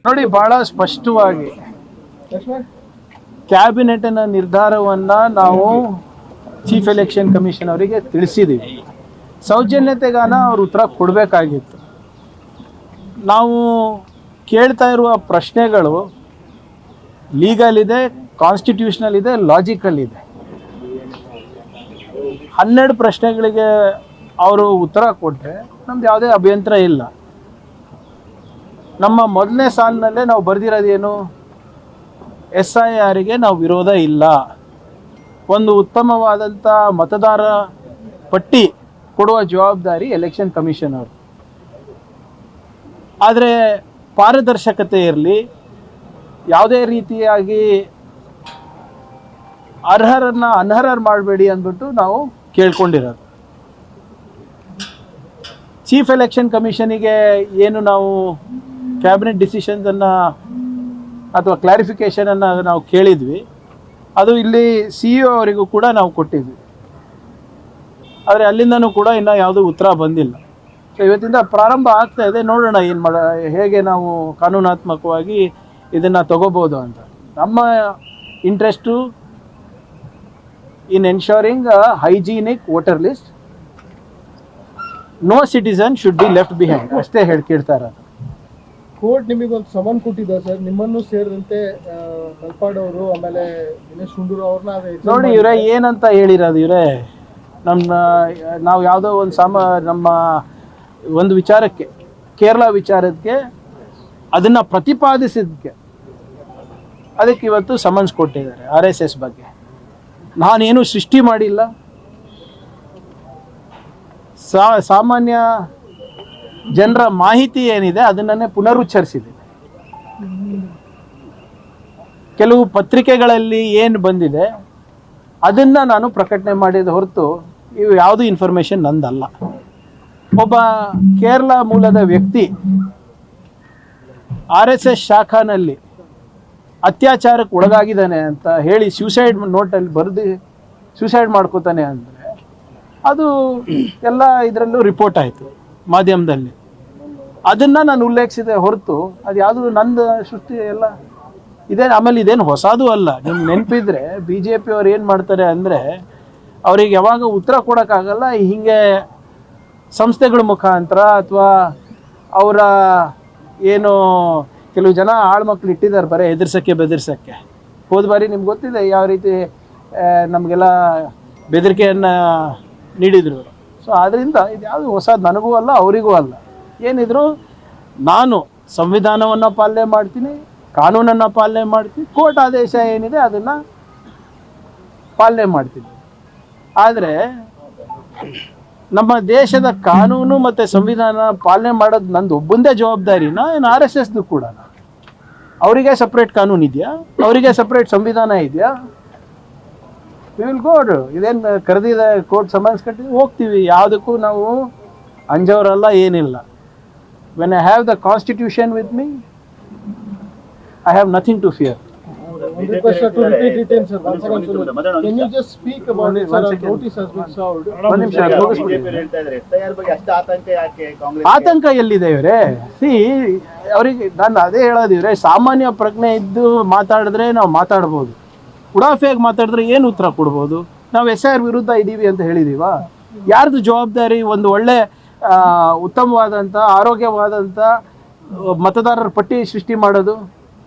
ನೋಡಿ, ಬಹಳ ಸ್ಪಷ್ಟವಾಗಿ ಕ್ಯಾಬಿನೆಟ್ನ ನಿರ್ಧಾರವನ್ನು ನಾವು ಚೀಫ್ ಎಲೆಕ್ಷನ್ ಕಮಿಷನ್ ಅವರಿಗೆ ತಿಳಿಸಿದ್ದೀವಿ. ಸೌಜನ್ಯತೆಗಾನ ಅವ್ರು ಉತ್ತರ ಕೊಡಬೇಕಾಗಿತ್ತು. ನಾವು ಕೇಳ್ತಾ ಇರುವ ಪ್ರಶ್ನೆಗಳು ಲೀಗಲ್ ಇದೆ, ಕಾನ್ಸ್ಟಿಟ್ಯೂಷನಲ್ ಇದೆ, ಲಾಜಿಕಲ್ ಇದೆ. 12 ಪ್ರಶ್ನೆಗಳಿಗೆ ಅವರು ಉತ್ತರ ಕೊಟ್ಟರೆ ನಮ್ದು ಯಾವುದೇ ಅಭ್ಯಂತರ ಇಲ್ಲ. ನಮ್ಮ ಮೊದಲನೇ ಸಾಲಿನಲ್ಲೇ ನಾವು ಬರೆದಿರೋದೇನು, SIRಗೆ ನಾವು ವಿರೋಧ ಇಲ್ಲ, ಒಂದು ಉತ್ತಮವಾದಂಥ ಮತದಾರ ಪಟ್ಟಿ ಕೊಡುವ ಜವಾಬ್ದಾರಿ ಎಲೆಕ್ಷನ್ ಕಮಿಷನ್ ಅವರು. ಆದರೆ ಪಾರದರ್ಶಕತೆ ಇರಲಿ, ಯಾವುದೇ ರೀತಿಯಾಗಿ ಅರ್ಹರನ್ನು ಅನರ್ಹರು ಮಾಡಬೇಡಿ ಅಂದ್ಬಿಟ್ಟು ನಾವು ಕೇಳ್ಕೊಂಡಿರೋದು. ಚೀಫ್ ಎಲೆಕ್ಷನ್ ಕಮಿಷನಿಗೆ ಏನು ನಾವು ಕ್ಯಾಬಿನೆಟ್ ಡಿಸಿಷನ್ಸನ್ನು ಅಥವಾ ಕ್ಲಾರಿಫಿಕೇಷನನ್ನು ನಾವು ಕೇಳಿದ್ವಿ, ಅದು ಇಲ್ಲಿ CEO ಅವರಿಗೂ ಕೂಡ ನಾವು ಕೊಟ್ಟಿದ್ವಿ. ಆದರೆ ಅಲ್ಲಿಂದನೂ ಕೂಡ ಇನ್ನೂ ಯಾವುದೂ ಉತ್ತರ ಬಂದಿಲ್ಲ. ಸೊ ಇವತ್ತಿಂದ ಪ್ರಾರಂಭ ಆಗ್ತಾ ಇದೆ, ನೋಡೋಣ ಹೇಗೆ ನಾವು ಕಾನೂನಾತ್ಮಕವಾಗಿ ಇದನ್ನು ತಗೋಬೋದು ಅಂತ. ನಮ್ಮ interest in ensuring hygienic voter list, no citizen should be left behind ಅಷ್ಟೇ ಕೇಳ್ತಾ ಇರೋದು. ಕೋರ್ಟ್ ನಿಮಗೊಂದು ಸಮನ್ ಕೊಟ್ಟಿದ್ದಾರೆ ಸರ್, ನಿಮ್ಮನ್ನು ಸೇರಿದಂತೆ ಕಲ್ಪಾಡ್ ಅವರು, ಆಮೇಲೆ ದಿನೇಶ್ ಗುಂಡೂರಾವ್ ಅವ್ರನ್ನ. ನೋಡಿ ಇವರೇ ಏನಂತ ಹೇಳಿರೋದು, ಇವರೇ ನಾವು ಯಾವುದೋ ನಮ್ಮ ಒಂದು ವಿಚಾರಕ್ಕೆ, ಕೇರಳ ವಿಚಾರಕ್ಕೆ ಅದನ್ನು ಪ್ರತಿಪಾದಿಸಿದ್ದಕ್ಕೆ ಅದಕ್ಕೆ ಇವತ್ತು ಸಮನ್ಸ್ ಕೊಟ್ಟಿದ್ದಾರೆ. RSS ಬಗ್ಗೆ ನಾನೇನು ಸೃಷ್ಟಿ ಮಾಡಿಲ್ಲ. ಸಾಮಾನ್ಯ ಜನರ ಮಾಹಿತಿ ಏನಿದೆ ಅದನ್ನೇ ಪುನರುಚ್ಚರಿಸಿದೆ. ಕೆಲವು ಪತ್ರಿಕೆಗಳಲ್ಲಿ ಏನು ಬಂದಿದೆ ಅದನ್ನು ನಾನು ಪ್ರಕಟಣೆ ಮಾಡಿದ ಹೊರತು ಇವು ಯಾವುದು ಇನ್ಫಾರ್ಮೇಷನ್ ನಂದಲ್ಲ. ಒಬ್ಬ ಕೇರಳ ಮೂಲದ ವ್ಯಕ್ತಿ RSS ಶಾಖಾನಲ್ಲಿ ಅತ್ಯಾಚಾರಕ್ಕೆ ಒಳಗಾಗಿದ್ದಾನೆ ಅಂತ ಹೇಳಿ ಸೂಸೈಡ್ ನೋಟಲ್ಲಿ ಬರೆದು ಸೂಸೈಡ್ ಮಾಡ್ಕೋತಾನೆ ಅಂದರೆ ಅದು ಎಲ್ಲ ಇದರಲ್ಲೂ ರಿಪೋರ್ಟ್ ಆಯಿತು ಮಾಧ್ಯಮದಲ್ಲಿ. ಅದನ್ನು ನಾನು ಉಲ್ಲೇಖಿಸಿದೆ ಹೊರತು ಅದು ಯಾವುದು ನಂದು ಸೃಷ್ಟಿ ಎಲ್ಲ ಇದೇನು. ಆಮೇಲೆ ಇದೇನು ಹೊಸದು ಅಲ್ಲ. ನಿಮ್ಗೆ ನೆನಪಿದ್ರೆ BJP ಅವ್ರು ಏನು ಮಾಡ್ತಾರೆ ಅಂದರೆ, ಅವ್ರಿಗೆ ಯಾವಾಗ ಉತ್ತರ ಕೊಡೋಕ್ಕಾಗಲ್ಲ, ಹೀಗೆ ಸಂಸ್ಥೆಗಳ ಮುಖಾಂತರ ಅಥವಾ ಅವರ ಏನು ಕೆಲವು ಜನ ಆಳ್ಮಕ್ಳು ಇಟ್ಟಿದ್ದಾರೆ ಬರೀ ಹೆದರ್ಸೋಕ್ಕೆ ಬೆದರ್ಸೋಕ್ಕೆ. ಹೋದ ಬಾರಿ ನಿಮ್ಗೆ ಗೊತ್ತಿದೆ ಯಾವ ರೀತಿ ನಮಗೆಲ್ಲ ಬೆದರಿಕೆಯನ್ನು ನೀಡಿದರು. ಸೊ ಆದ್ದರಿಂದ ಇದು ಯಾವುದು ಹೊಸದು ನನಗೂ ಅಲ್ಲ, ಅವರಿಗೂ ಅಲ್ಲ. ಏನಿದ್ರು ನಾನು ಸಂವಿಧಾನವನ್ನು ಪಾಲನೆ ಮಾಡ್ತೀನಿ, ಕಾನೂನನ್ನು ಪಾಲನೆ ಮಾಡ್ತೀನಿ, ಕೋರ್ಟ್ ಆದೇಶ ಏನಿದೆ ಅದನ್ನು ಪಾಲನೆ ಮಾಡ್ತೀನಿ. ಆದರೆ ನಮ್ಮ ದೇಶದ ಕಾನೂನು ಮತ್ತು ಸಂವಿಧಾನ ಪಾಲನೆ ಮಾಡೋದು ನಂದು ಒಬ್ಬಂದೇ ಜವಾಬ್ದಾರಿನ, ಏನು RSSದು ಕೂಡ? ಅವರಿಗೆ ಸಪ್ರೇಟ್ ಕಾನೂನು ಇದೆಯಾ? ಅವರಿಗೆ ಸಪ್ರೇಟ್ ಸಂವಿಧಾನ ಇದೆಯಾ? We will go. ಇದೇನು ಕರೆದಿದೆ ಕೋರ್ಟ್ ಸಮನ್ಸ್ ಕಟ್ಟಿದ್ವಿ, ಹೋಗ್ತೀವಿ. ಯಾವುದಕ್ಕೂ ನಾವು ಅಂಜವರಲ್ಲ, ಏನಿಲ್ಲ. When I have the constitution with me, I have nothing to fear. One request to repeat it in sir. Can you just speak about it, sir? Notice has been served. ಆತಂಕ ಎಲ್ಲಿದೆ ಇವರೇ? ಅವರಿಗೆ ನಾನು ಅದೇ ಹೇಳೋದು, ಇವರೇ ಸಾಮಾನ್ಯ ಪ್ರಜ್ಞೆ ಇದ್ದು ಮಾತಾಡಿದ್ರೆ ನಾವು ಮಾತಾಡ್ಬೋದು. ಉಡಾಫೆಯಾಗಿ ಮಾತಾಡಿದ್ರೆ ಏನು ಉತ್ತರ ಕೊಡ್ಬೋದು? ನಾವು SIR ವಿರುದ್ಧ ಇದ್ದೀವಿ ಅಂತ ಹೇಳಿದೀವ? ಯಾರ್ದು ಜವಾಬ್ದಾರಿ ಒಂದು ಒಳ್ಳೆ ಉತ್ತಮವಾದಂಥ ಆರೋಗ್ಯವಾದಂಥ ಮತದಾರರ ಪಟ್ಟಿ ಸೃಷ್ಟಿ ಮಾಡೋದು?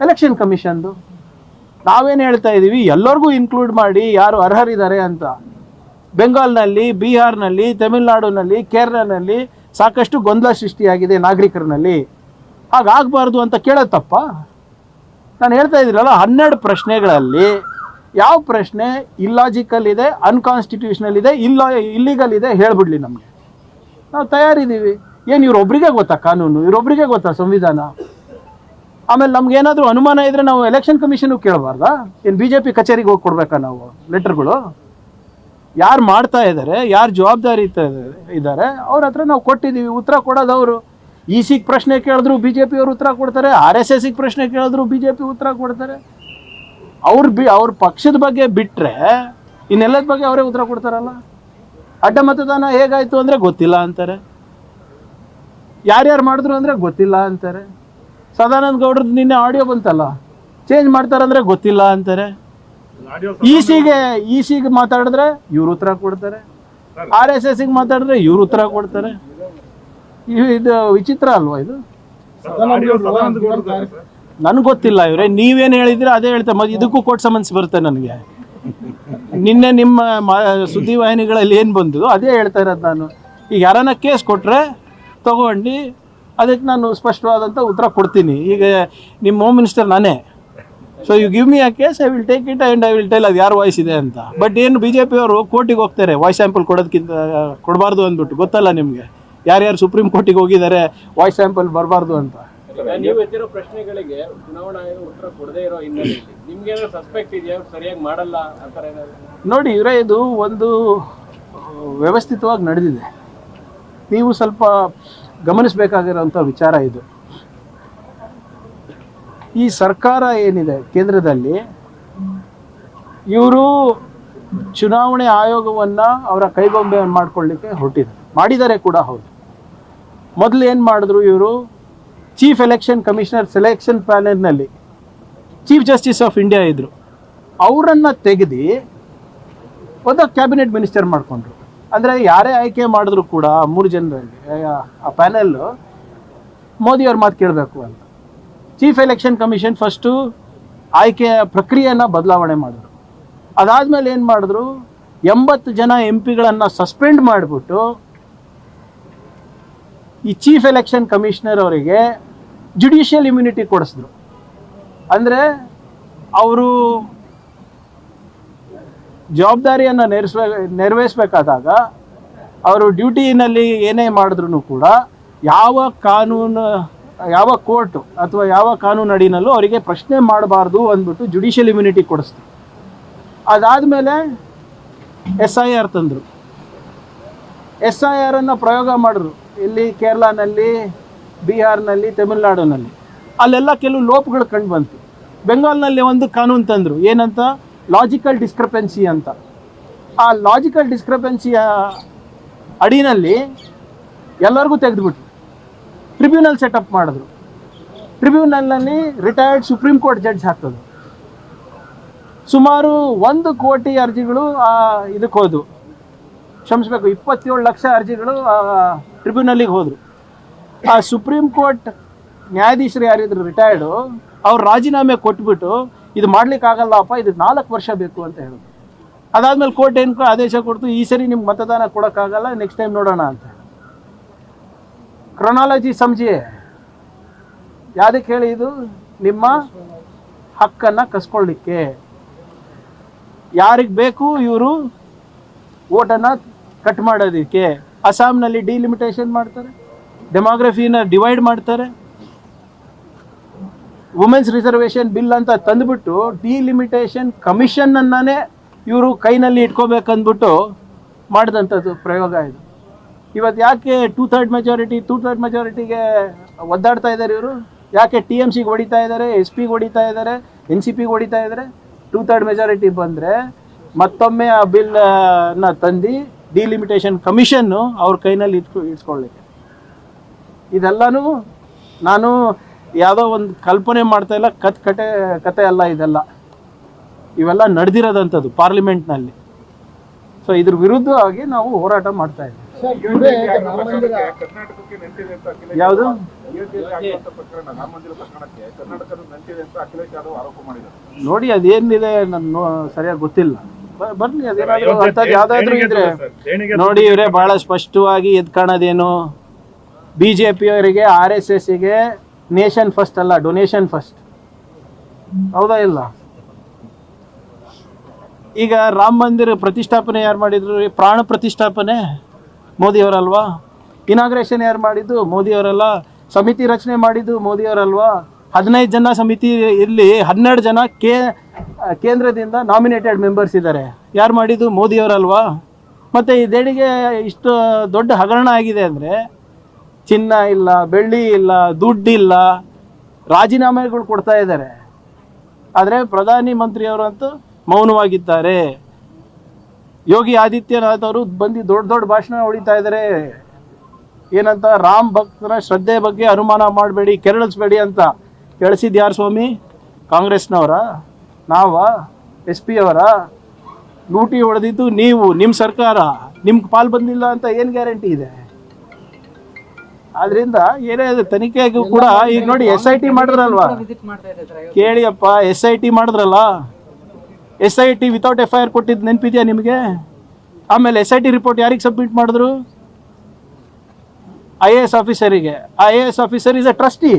ಎಲೆಕ್ಷನ್ ಕಮಿಷನ್ದು. ನಾವೇನು ಹೇಳ್ತಾ ಇದ್ದೀವಿ, ಎಲ್ಲರಿಗೂ ಇನ್ಕ್ಲೂಡ್ ಮಾಡಿ ಯಾರು ಅರ್ಹರಿದ್ದಾರೆ ಅಂತ. ಬೆಂಗಾಲ್ನಲ್ಲಿ, ಬಿಹಾರ್ನಲ್ಲಿ, ತಮಿಳುನಾಡಿನಲ್ಲಿ, ಕೇರಳನಲ್ಲಿ ಸಾಕಷ್ಟು ಗೊಂದಲ ಸೃಷ್ಟಿಯಾಗಿದೆ ನಾಗರಿಕರಲ್ಲಿ. ಹಾಗಾಗಬಾರ್ದು ಅಂತ ಕೇಳೋದು ತಪ್ಪ? ನಾನು ಹೇಳ್ತಾ ಇದ್ದೀರಲ್ಲ, 12 ಪ್ರಶ್ನೆಗಳಲ್ಲಿ ಯಾವ ಪ್ರಶ್ನೆ ಇಲ್ಲಾಜಿಕಲ್ ಇದೆ, ಅನ್ಕಾನ್ಸ್ಟಿಟ್ಯೂಷನಲ್ ಇದೆ, ಇಲ್ಲಿಗಲ್ ಇದೆ ಹೇಳ್ಬಿಡ್ಲಿ ನಮಗೆ. ನಾವು ತಯಾರಿದ್ದೀವಿ. ಏನು ಇವರೊಬ್ಬರಿಗೆ ಗೊತ್ತಾ ಕಾನೂನು? ಇವರೊಬ್ಬರಿಗೆ ಗೊತ್ತಾ ಸಂವಿಧಾನ? ಆಮೇಲೆ ನಮ್ಗೇನಾದರೂ ಅನುಮಾನ ಇದ್ದರೆ ನಾವು ಎಲೆಕ್ಷನ್ ಕಮಿಷನ್ಗೂ ಕೇಳಬಾರ್ದಾ? ಏನು BJP ಕಚೇರಿಗೆ ಹೋಗಿ ಕೊಡ್ಬೇಕಾ ನಾವು ಲೆಟರ್ಗಳು? ಯಾರು ಮಾಡ್ತಾ ಇದ್ದಾರೆ, ಯಾರು ಜವಾಬ್ದಾರಿ ಇದ್ದಾರೆ ಅವ್ರ ಹತ್ರ ನಾವು ಕೊಟ್ಟಿದ್ದೀವಿ. ಉತ್ತರ ಕೊಡೋದು ಅವರು. ECಗೆ ಪ್ರಶ್ನೆ ಕೇಳಿದ್ರು BJP ಅವರು ಉತ್ತರ ಕೊಡ್ತಾರೆ, RSSಗೆ ಪ್ರಶ್ನೆ ಕೇಳಿದ್ರು BJP ಉತ್ತರ ಕೊಡ್ತಾರೆ. ಅವ್ರ ಪಕ್ಷದ ಬಗ್ಗೆ ಬಿಟ್ಟರೆ ಇನ್ನೆಲ್ಲದ ಬಗ್ಗೆ ಅವರೇ ಉತ್ತರ ಕೊಡ್ತಾರಲ್ಲ. ಅಡ್ಡ ಮತದಾನ ಹೇಗಾಯಿತು ಅಂದರೆ ಗೊತ್ತಿಲ್ಲ ಅಂತಾರೆ, ಯಾರ್ಯಾರು ಮಾಡಿದ್ರು ಅಂದರೆ ಗೊತ್ತಿಲ್ಲ ಅಂತಾರೆ. ಸದಾನಂದ ಗೌಡ್ರದ್ದು ನಿನ್ನೆ ಆಡಿಯೋ ಬಂತಲ್ಲ, ಚೇಂಜ್ ಮಾಡ್ತಾರಂದ್ರೆ ಗೊತ್ತಿಲ್ಲ ಅಂತಾರೆ. ಇಸಿಗೆ ಮಾತಾಡಿದ್ರೆ ಇವ್ರು ಉತ್ತರ ಕೊಡ್ತಾರೆ, RSSಗೆ ಮಾತಾಡಿದ್ರೆ ಇವ್ರು ಉತ್ತರ ಕೊಡ್ತಾರೆ. ಇದು ವಿಚಿತ್ರ ಅಲ್ವಾ ಇದು? ನನಗೆ ಗೊತ್ತಿಲ್ಲ ಇವರೇ, ನೀವೇನು ಹೇಳಿದ್ರೆ ಅದೇ ಹೇಳ್ತಾರೆ. ಮತ್ತೆ ಇದಕ್ಕೂ ಕೋರ್ಟ್ ಸಮನ್ಸ್ ಬರುತ್ತೆ ನನಗೆ. ನಿನ್ನೆ ನಿಮ್ಮ ಸುದ್ದಿವಾಹಿನಿಗಳಲ್ಲಿ ಏನು ಬಂದು ಅದೇ ಹೇಳ್ತಾ ಇರೋದು ನಾನು. ಈಗ ಯಾರನ್ನ ಕೇಸ್ ಕೊಟ್ಟರೆ ತಗೊಂಡು ಅದಕ್ಕೆ ನಾನು ಸ್ಪಷ್ಟವಾದಂಥ ಉತ್ತರ ಕೊಡ್ತೀನಿ. ಈಗ ನಿಮ್ಮ ಹೋಮ್ ಮಿನಿಸ್ಟರ್ ನಾನೇ. So you give me a case, I will take it and I will tell ಅದು ಯಾರು ವಾಯ್ಸ್ ಇದೆ ಅಂತ. ಬಟ್ ಏನು BJP ಅವರು ಕೋರ್ಟಿಗೆ ಹೋಗ್ತಾರೆ ವಾಯ್ಸ್ ಸ್ಯಾಂಪಲ್ ಕೊಡೋದಕ್ಕಿಂತ ಕೊಡಬಾರ್ದು ಅಂದ್ಬಿಟ್ಟು. ಗೊತ್ತಲ್ಲ ನಿಮಗೆ ಯಾರ್ಯಾರು ಸುಪ್ರೀಂ ಕೋರ್ಟಿಗೆ ಹೋಗಿದ್ದಾರೆ ವಾಯ್ಸ್ ಸ್ಯಾಂಪಲ್ ಬರಬಾರ್ದು ಅಂತ. ನೀವು ಎತ್ತಿರೋ ಪ್ರಶ್ನೆಗಳಿಗೆ ಚುನಾವಣಾ ಆಯೋಗ ಉತ್ತರ ಕೊಡದೇ ಇರೋ ಹಿನ್ನೆಲೆಯಲ್ಲಿ ನಿಮ್ಗೆ ಏನಾದ್ರು ಸಸ್ಪೆಕ್ಟ್ ಇದೆಯಾ, ಸರಿಯಾಗಿ ಮಾಡಲ್ಲ ಆ ಥರ ಏನಾದ್ರು? ನೋಡಿ ಇವರೇ, ಇದು ಒಂದು ವ್ಯವಸ್ಥಿತವಾಗಿ ನಡೆದಿದೆ. ನೀವು ಸ್ವಲ್ಪ ಗಮನಿಸಬೇಕಾಗಿರೋಂಥ ವಿಚಾರ ಇದು. ಈ ಸರ್ಕಾರ ಏನಿದೆ ಕೇಂದ್ರದಲ್ಲಿ, ಇವರು ಚುನಾವಣೆ ಆಯೋಗವನ್ನು ಅವರ ಕೈಗೊಂಬೆಯನ್ನು ಮಾಡ್ಕೊಳ್ಳಿಕ್ಕೆ ಮಾಡಿದ್ದಾರೆ ಕೂಡ ಹೌದು. ಮೊದಲು ಏನು ಮಾಡಿದ್ರು ಇವರು, ಚೀಫ್ ಎಲೆಕ್ಷನ್ ಕಮಿಷನರ್ ಸೆಲೆಕ್ಷನ್ ಪ್ಯಾನೆಲ್ನಲ್ಲಿ ಚೀಫ್ ಜಸ್ಟಿಸ್ ಆಫ್ ಇಂಡಿಯಾ ಇದ್ದರು, ಅವರನ್ನು ತೆಗೆದು ಒಂದು ಕ್ಯಾಬಿನೆಟ್ ಮಿನಿಸ್ಟರ್ ಮಾಡಿಕೊಂಡ್ರು. ಅಂದರೆ ಯಾರೇ ಆಯ್ಕೆ ಮಾಡಿದ್ರು ಕೂಡ 3 ಜನರಲ್ಲಿ ಆ ಪ್ಯಾನೆಲ್ಲು ಮೋದಿಯವ್ರ ಮಾತು ಕೇಳಬೇಕು ಅಂತ. ಚೀಫ್ ಎಲೆಕ್ಷನ್ ಕಮಿಷನ್ ಫಸ್ಟು ಆಯ್ಕೆಯ ಪ್ರಕ್ರಿಯೆಯನ್ನು ಬದಲಾವಣೆ ಮಾಡಿದ್ರು. ಅದಾದಮೇಲೆ ಏನು ಮಾಡಿದ್ರು, 80 ಜನ MP ಗಳನ್ನು ಸಸ್ಪೆಂಡ್ ಮಾಡಿಬಿಟ್ಟು ಈ ಚೀಫ್ ಎಲೆಕ್ಷನ್ ಕಮಿಷನರ್ ಅವರಿಗೆ ಜುಡಿಷಿಯಲ್ ಇಮ್ಯುನಿಟಿ ಕೊಡಿಸಿದ್ರು. ಅಂದರೆ ಅವರು ಜವಾಬ್ದಾರಿಯನ್ನು ನೆರವೇರಿಸಬೇಕಾದಾಗ ಅವರು ಡ್ಯೂಟಿನಲ್ಲಿ ಏನೇ ಮಾಡಿದ್ರು ಕೂಡ ಯಾವ ಕೋರ್ಟು ಅಥವಾ ಯಾವ ಕಾನೂನು ಅಡಿನಲ್ಲೂ ಅವರಿಗೆ ಪ್ರಶ್ನೆ ಮಾಡಬಾರ್ದು ಅಂದ್ಬಿಟ್ಟು ಜುಡಿಷಿಯಲ್ ಇಮ್ಯುನಿಟಿ ಕೊಡಿಸ್ತು. ಅದಾದಮೇಲೆ SIR ತಂದರು. SIR ಪ್ರಯೋಗ ಮಾಡಿದ್ರು. ಇಲ್ಲಿ ಕೇರಳನಲ್ಲಿ, ಬಿಹಾರ್ನಲ್ಲಿ, ತಮಿಳುನಾಡಿನಲ್ಲಿ. ಅಲ್ಲೆಲ್ಲ ಕೆಲವು ಲೋಪಗಳು ಕಂಡು ಬಂತು. ಬೆಂಗಾಲ್ನಲ್ಲಿ ಒಂದು ಕಾನೂನು ತಂದರು, ಏನಂತ, ಲಾಜಿಕಲ್ ಡಿಸ್ಕ್ರಿಪೆನ್ಸಿ ಅಂತ. ಆ ಲಾಜಿಕಲ್ ಡಿಸ್ಕ್ರಿಪೆನ್ಸಿಯ ಅಡಿನಲ್ಲಿ ಎಲ್ಲರಿಗೂ ತೆಗೆದುಬಿಟ್ರು. ಟ್ರಿಬ್ಯುನಲ್ ಸೆಟಪ್ ಮಾಡಿದ್ರು. ಟ್ರಿಬ್ಯುನಲ್ನಲ್ಲಿ ರಿಟೈರ್ಡ್ ಸುಪ್ರೀಂ ಕೋರ್ಟ್ ಜಡ್ಜ್ ಹಾಕಿದ್ರು. ಸುಮಾರು 1 ಕೋಟಿ ಅರ್ಜಿಗಳು ಇದಕ್ಕೆ ಹೋದವು. ಕ್ಷಮಿಸಬೇಕು, 27 ಲಕ್ಷ ಅರ್ಜಿಗಳು ಟ್ರಿಬ್ಯುನಲ್ಲಿಗೆ ಹೋದರು. ಆ ಸುಪ್ರೀಂ ಕೋರ್ಟ್ ನ್ಯಾಯಾಧೀಶರು ಯಾರಿದ್ರು ರಿಟೈರ್ಡು, ಅವ್ರು ರಾಜೀನಾಮೆ ಕೊಟ್ಬಿಟ್ಟು ಇದು ಮಾಡ್ಲಿಕ್ಕಾಗಲ್ಲಪ್ಪ, ಇದಕ್ಕೆ 4 ವರ್ಷ ಬೇಕು ಅಂತ ಹೇಳಿದ್ರು. ಅದಾದಮೇಲೆ ಕೋರ್ಟ್ ಏನು ಆದೇಶ ಕೊಡ್ತು, ಈ ಸರಿ ನಿಮ್ಗೆ ಮತದಾನ ಕೊಡೋಕ್ಕಾಗಲ್ಲ, ನೆಕ್ಸ್ಟ್ ಟೈಮ್ ನೋಡೋಣ ಅಂತ. ಕ್ರೊನಾಲಜಿ ಸಮಜಿಯೇ ಯಾವುದಕ್ಕೆ ಹೇಳಿ, ಇದು ನಿಮ್ಮ ಹಕ್ಕನ್ನು ಕಸ್ಕೊಳ್ಳಿಕ್ಕೆ. ಯಾರಿಗೆ ಬೇಕು ಇವರು ಓಟನ್ನು ಕಟ್ ಮಾಡೋದಕ್ಕೆ. ಅಸ್ಸಾಂನಲ್ಲಿ ಡಿಲಿಮಿಟೇಷನ್ ಮಾಡ್ತಾರೆ, ಡೆಮೋಗ್ರಫಿನ ಡಿವೈಡ್ ಮಾಡ್ತಾರೆ, ವುಮೆನ್ಸ್ ರಿಸರ್ವೇಷನ್ ಬಿಲ್ ಅಂತ ತಂದುಬಿಟ್ಟು ಡಿಲಿಮಿಟೇಷನ್ ಕಮಿಷನ್ನನ್ನೇ ಇವರು ಕೈನಲ್ಲಿ ಇಟ್ಕೋಬೇಕಂದ್ಬಿಟ್ಟು ಮಾಡಿದಂಥದ್ದು ಪ್ರಯೋಗ ಇದು. ಇವತ್ತು ಯಾಕೆ 2/3 ಮೆಜಾರಿಟಿಗೆ ಒದ್ದಾಡ್ತಾ ಇದ್ದಾರೆ ಇವರು? ಯಾಕೆ TMCಗೆ ಹೊಡಿತಾ ಇದ್ದಾರೆ, SP ಗೆ ಹೊಡಿತಾ ಇದ್ದಾರೆ, NCPಗೆ ಹೊಡಿತಾ ಇದ್ದಾರೆ? 2/3 ಮೆಜಾರಿಟಿ ಬಂದರೆ ಮತ್ತೊಮ್ಮೆ ಆ ಬಿಲ್ನ ತಂದು ಡಿಲಿಮಿಟೇಷನ್ ಕಮಿಷನ್ನು ಅವ್ರ ಕೈನಲ್ಲಿ ಇಟ್ಕೊಳ್ಳಿಕ್ಕೆ. ಇದೆಲ್ಲನೂ ನಾನು ಯಾವುದೋ ಒಂದು ಕಲ್ಪನೆ ಮಾಡ್ತಾ ಇಲ್ಲ, ಕತೆ ಅಲ್ಲ ಇದೆಲ್ಲ. ಇವೆಲ್ಲ ನಡೆದಿರೋದಂಥದ್ದು ಪಾರ್ಲಿಮೆಂಟ್ನಲ್ಲಿ. ಸೊ ಇದ್ರ ವಿರುದ್ಧವಾಗಿ ನಾವು ಹೋರಾಟ ಮಾಡ್ತಾ ಇದ್ದೀವಿ. ಯಾವುದು ನೋಡಿ, ಅದೇನಿದೆ ನನ್ನ ಸರಿಯಾಗಿ ಗೊತ್ತಿಲ್ಲ. ಬರ್ಲಿ, ಅದೇನಾದ್ರು ಅಂಥದ್ದು ಯಾವ್ದಾದ್ರು ಇದ್ರೆ ನೋಡಿ. ಇವರೇ ಬಹಳ ಸ್ಪಷ್ಟವಾಗಿ ಎದ್ದು ಕಾಣೋದೇನು, BJP ಅವರಿಗೆ RSSಗೆ ನೇಷನ್ ಫಸ್ಟ್ ಅಲ್ಲ, ಡೊನೇಷನ್ ಫಸ್ಟ್. ಹೌದಾ ಇಲ್ಲ? ಈಗ ರಾಮ ಮಂದಿರ ಪ್ರತಿಷ್ಠಾಪನೆ ಯಾರು ಮಾಡಿದ್ರು? ಪ್ರಾಣ ಪ್ರತಿಷ್ಠಾಪನೆ ಮೋದಿಯವರಲ್ವಾ? ಇನಾಗ್ರೇಷನ್ ಯಾರು ಮಾಡಿದ್ದು? ಮೋದಿಯವರಲ್ಲ. ಸಮಿತಿ ರಚನೆ ಮಾಡಿದ್ದು ಮೋದಿಯವರಲ್ವಾ? 15 ಜನ ಸಮಿತಿ ಇರಲಿ, 12 ಜನ ಕೇಂದ್ರದಿಂದ ನಾಮಿನೇಟೆಡ್ ಮೆಂಬರ್ಸ್ ಇದ್ದಾರೆ. ಯಾರು ಮಾಡಿದ್ದು? ಮೋದಿಯವರಲ್ವಾ? ಮತ್ತು ಈ ದೇಣಿಗೆ ಇಷ್ಟು ದೊಡ್ಡ ಹಗರಣ ಆಗಿದೆ ಅಂದರೆ, ಚಿನ್ನ ಇಲ್ಲ, ಬೆಳ್ಳಿ ಇಲ್ಲ, ದುಡ್ಡಿಲ್ಲ, ರಾಜೀನಾಮೆಗಳು ಕೊಡ್ತಾ ಇದ್ದಾರೆ. ಆದರೆ ಪ್ರಧಾನಿ ಮಂತ್ರಿಯವರಂತೂ ಮೌನವಾಗಿದ್ದಾರೆ. ಯೋಗಿ ಆದಿತ್ಯನಾಥ್ ಅವರು ಬಂದು ದೊಡ್ಡ ಭಾಷಣ ಹೊಡಿತಾ ಇದ್ದಾರೆ. ಏನಂತ? ರಾಮ್ ಭಕ್ತರ ಶ್ರದ್ಧೆ ಬಗ್ಗೆ ಅನುಮಾನ ಮಾಡಬೇಡಿ, ಕೆರಳಿಸ್ಬೇಡಿ ಅಂತ. ಕಳಿಸಿದ್ದು ಯಾರು ಸ್ವಾಮಿ? ಕಾಂಗ್ರೆಸ್ನವರ? ನಾವಾ? ಎಸ್ ಪಿ ಅವರ? ಲೂಟಿ ಹೊಡೆದಿದ್ದು ನೀವು, ನಿಮ್ಮ ಸರ್ಕಾರ. ನಿಮ್ಗೆ ಪಾಲು ಬಂದಿಲ್ಲ ಅಂತ ಏನು ಗ್ಯಾರಂಟಿ ಇದೆ? ಆದ್ರಿಂದ ಏನೇ ತನಿಖೆಗೂ ಕೂಡ ಈಗ ನೋಡಿ SIT ಮಾಡಿದ್ರಲ್ವಾ, ಕೇಳಿಯಪ್ಪ, SIT ಮಾಡಿದ್ರಲ್ಲ, SIT ವಿತೌಟ್ FIR ಕೊಟ್ಟಿದ್ದು ನೆನಪಿದೆಯಾ ನಿಮಗೆ? ಆಮೇಲೆ SIT ರಿಪೋರ್ಟ್ ಯಾರಿಗೆ ಸಬ್ಮಿಟ್ ಮಾಡಿದ್ರು? IAS ಆಫೀಸರಿಗೆ. IAS officer is a trustee,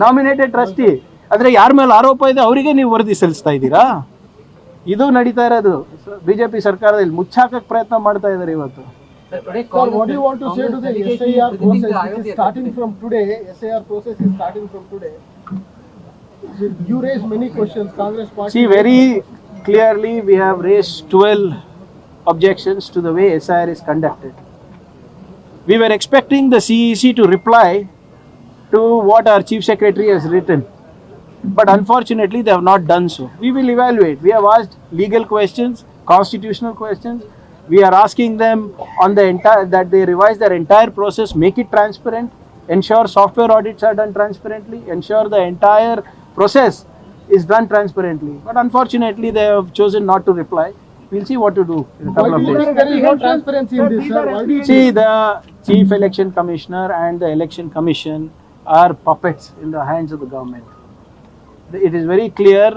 nominated trustee. ಆದರೆ ಯಾರ ಮೇಲೆ ಆರೋಪ ಇದೆ ಅವರಿಗೆ ನೀವು ವರದಿ ಸಲ್ಲಿಸ್ತಾ ಇದ್ದೀರಾ? ಇದು ನಡೀತಾ ಇರೋದು BJP ಸರ್ಕಾರದಲ್ಲಿ. ಮುಚ್ಚಾಕಕ್ಕೆ ಪ್ರಯತ್ನ ಮಾಡ್ತಾ ಇದ್ದಾರೆ ಇವತ್ತು. Sir, what do you want to say to the SIR process which is starting from today? SIR process is starting from today. You raised many questions, Congress party. See, very clearly we have raised 12 objections to the way SIR is conducted. We were expecting the CEC to reply to what our Chief Secretary has written, but unfortunately they have not done so. We will evaluate. We have asked legal questions, constitutional questions. We are asking them on the entire, that they revise their entire process, make it transparent, ensure software audits are done transparently, ensure the entire process is done transparently. But unfortunately they have chosen not to reply. We'll see what to do in a couple Why of do you days. think there is no transparency in this, sir? Why do you See, the Chief Election Commissioner and the Election Commission are puppets in the hands of the government. It is very clear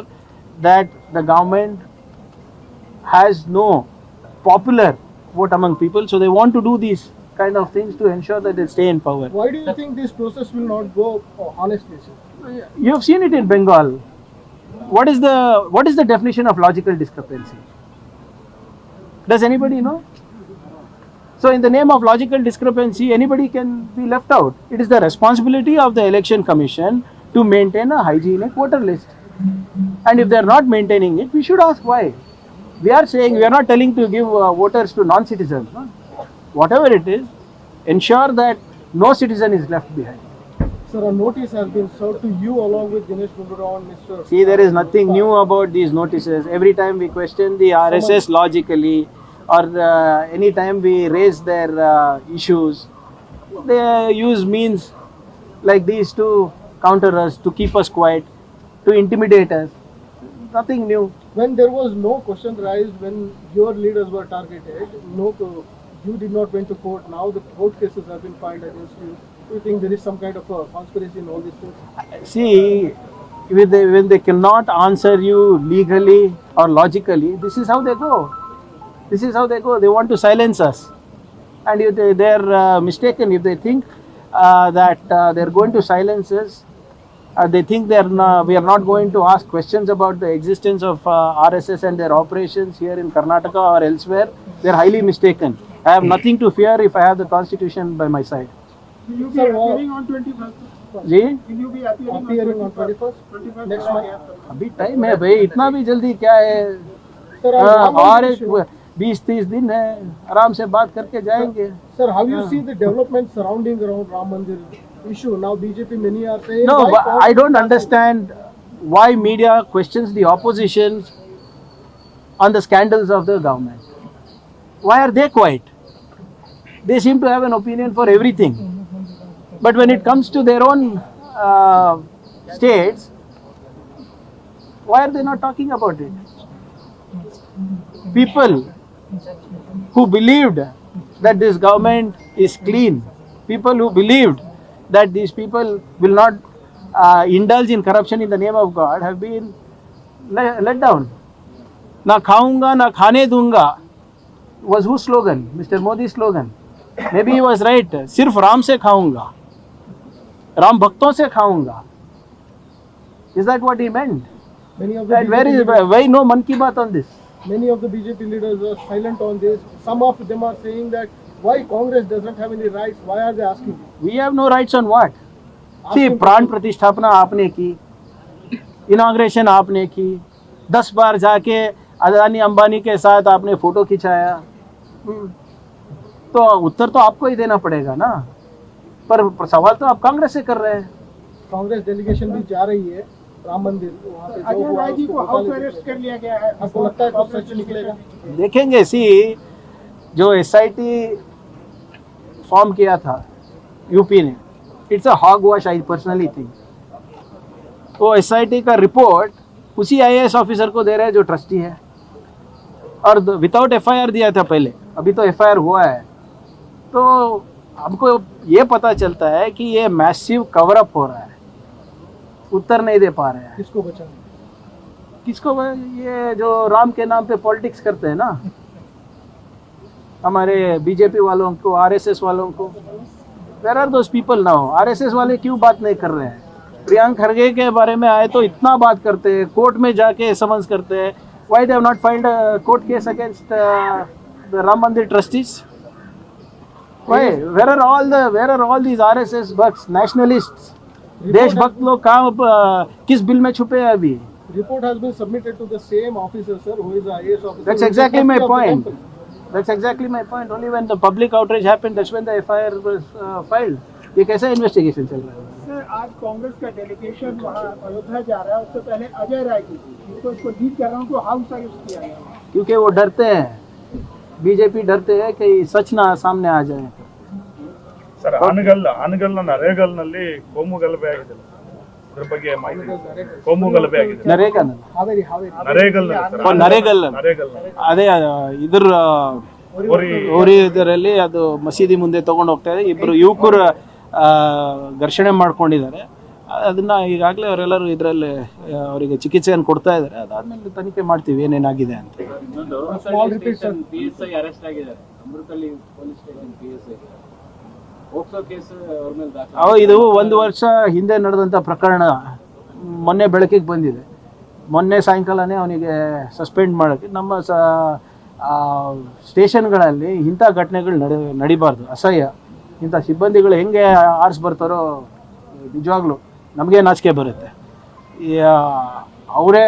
that the government has no popular vote among people, so they want to do these kind of things to ensure that they stay in power. Why do you think this process will not go honestly, sir? You have seen it in Bengal. What is the definition of logical discrepancy? Does anybody know? So in the name of logical discrepancy, anybody can be left out. It is the responsibility of the Election Commission to maintain a hygienic voter list. And if they are not maintaining it, we should ask why. We are saying, we are not telling to give voters to non-citizens. No? Whatever it is, ensure that no citizen is left behind. Sir, a notice has been served to you along with Dinesh Gundurao and Mr. See, there is nothing new about these notices. Every time we question the RSS logically, or any time we raise their issues, they use means like these to counter us, to keep us quiet, to intimidate us. Nothing new. When there was no question raised when your leaders were targeted, you did not went to court. Now the court cases have been filed against you. Do you think there is some kind of a conspiracy in all this things? See, when they cannot answer you legally or logically, this is how they go. This is how they go. They want to silence us. And if they are mistaken, if they think that they are going to silence us, they think we are not going to ask questions about the existence of RSS and their operations here in Karnataka or elsewhere, they are highly mistaken. I have nothing to fear if I have the constitution by my side. Will you be appearing on 21st? जी? Will you be appearing on 21st? Next month? अभी time है भाई, इतना भी जल्दी क्या है? Sir, और एक 20-30 दिन है, आराम से बात करके जाएंगे. Sir, how you see the development surrounding around Ram Mandir issue? Now BJP many are saying. No, why I don't understand why media questions the opposition on the scandals of the government. Why are they quiet? They seem to have an opinion for everything. But when it comes to their own states, why are they not talking about it? People who believed that this government is clean, people who believed that these people will not indulge in corruption in the name of God, have been let down. Na khaunga, na khane dunga was whose slogan? Mr. Modi's slogan. Maybe he was right. Sirf Ram se khaunga. Ram bhakton se khaunga. Is that what he meant? Many of the And why no Man Ki Baat on this? Many of the BJP leaders are silent on this. Some of them are saying that why Congress doesn't have any rights. Why are they asking? We have no rights on what? See, प्राण प्रतिष्ठापना आपने की, inauguration आपने की, 10 बार जाके अदानी अंबानी के साथ आपने फोटो खिंचाया, तो उत्तर तो आपको ही देना पड़ेगा ना. पर सवाल तो आप कांग्रेस से कर रहे हैं. कांग्रेस डेलीगेशन भी जा रही है राम मंदिर, वहाँ पे जो हुआ उसको अरेस्ट कर लिया गया है. आपको लगता है कुछ सच निकलेगा? देखेंगे. सी, जो SIT फॉर्म किया था यूपी ने, it's a hogwash. I personally think वो SIT का रिपोर्ट उसी IAS ऑफिसर को दे रहे हैं जो ट्रस्टी है, और विदाउट FIR दिया था पहले, अभी तो FIR हुआ है। तो हमको ये पता चलता है कि ये मैसिव कवर अप हो रहा है, उत्तर नहीं दे पा रहे हैं। किसको बचाना? किसको? ये जो राम के नाम पे पॉलिटिक्स करते हैं ना, हमारे BJP वालों को, RSS वालों को। Where are those people now? RSS वाले क्यों बात नहीं कर रहे हैं? प्रियंक खरगे के बारे में आए तो इतना बात करते हैं, कोर्ट में जाके समन्स करते हैं। Why they have not filed a court case against the Ram Mandir trustees? Why? Where are all these RSS bucks, nationalists? देशभक्त लोग कहाँ किस बिल में छुपे हैं अभी? Report has been submitted to the same officer, sir, who is the IAS officer. That's who is the exactly my trustee of the point. temple. That's exactly my point. Only when the public outrage happened, that's when the FIR was filed. ये कैसा investigation चल रहा है? Sir, आज कांग्रेस का delegation वहाँ अयोध्या जा रहा है, उससे पहले अजय राय की थी, तो इसको लीड कर रहा हूँ, तो हाउस अरेस्ट किया गया। क्योंकि वो डरते हैं, BJP डरते हैं कि सच ना सामने आ जाए। ಸರ್, ಆನಗಲ್ನ ನರೇಗಲ್ನಲ್ಲಿ ಕೋಮು ಗಲಭೆ ಆಗಿದೆ, ಅದ್ರ ಬಗ್ಗೆ ಮಾಹಿತಿ? ಕೋಮು ಗಲಭೆ ಆಗಿದೆ ನರೇಗಾ Haveri. ನರೇಗಲ್ ನರೇಗಲ್ ನರೇಗಲ್ ಅದೇ ಇದ್ರ ಹೋರಿ ಇದರಲ್ಲಿ ಅದು ಮಸೀದಿ ಮುಂದೆ ತಗೊಂಡು ಹೋಗ್ತಾ ಇದೆ, ಇಬ್ರು ಯುವಕರು ಘರ್ಷಣೆ ಮಾಡ್ಕೊಂಡಿದ್ದಾರೆ. ಅದನ್ನ ಈಗಾಗಲೇ ಅವರೆಲ್ಲರೂ ಇದರಲ್ಲಿ ಅವರಿಗೆ ಚಿಕಿತ್ಸೆಯನ್ನು ಕೊಡ್ತಾ ಇದ್ದಾರೆ. ಅದಾದ್ಮೇಲೆ ತನಿಖೆ ಮಾಡ್ತೀವಿ ಏನೇನಾಗಿದೆ ಅಂತ. ಇನ್ನೊಂದು PSI ಅರೆಸ್ಟ್ ಆಗಿದ್ದಾರೆ, ಅಮೃತಹಳ್ಳಿ ಪೊಲೀಸ್ ಸ್ಟೇಷನ್ PSI. ಹೋಗ್ಸೋ ಕೇಸ್ ಅವ್ರ ಮೇಲೆ ದಾಖಲೆ. ಇದು 1 ವರ್ಷ ಹಿಂದೆ ನಡೆದಂಥ ಪ್ರಕರಣ ಮೊನ್ನೆ ಬೆಳಕಿಗೆ ಬಂದಿದೆ. ಮೊನ್ನೆ ಸಾಯಂಕಾಲನೇ ಅವನಿಗೆ ಸಸ್ಪೆಂಡ್ ಮಾಡೋಕ್ಕೆ ನಮ್ಮ ಸ್ಟೇಷನ್ಗಳಲ್ಲಿ ಇಂಥ ಘಟನೆಗಳು ನಡಿಬಾರ್ದು, ಅಸಹ್ಯ. ಇಂಥ ಸಿಬ್ಬಂದಿಗಳು ಹೆಂಗೆ ಆರಿಸಿ ಬರ್ತಾರೋ ನಿಜವಾಗ್ಲೂ ನಮಗೆ ನಾಚಿಕೆ ಬರುತ್ತೆ. ಅವರೇ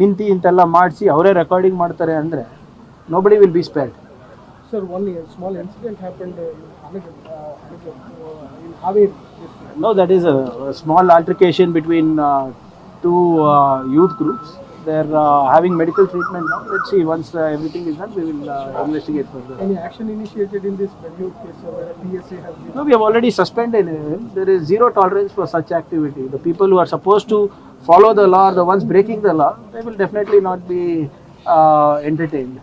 ನಿಂತು ಇಂತೆಲ್ಲ ಮಾಡಿಸಿ ಅವರೇ ರೆಕಾರ್ಡಿಂಗ್ ಮಾಡ್ತಾರೆ ಅಂದರೆ nobody will be spared. Sir, one small incident happened in Haveri. No, that is a small altercation between two youth groups. They're having medical treatment now. Let's see, once everything is done, we will investigate further. Any action initiated in this Beryut case where PSA has been? No, we have already suspended him. There is zero tolerance for such activity. The people who are supposed to follow the law, the ones breaking the law, they will definitely not be entertained.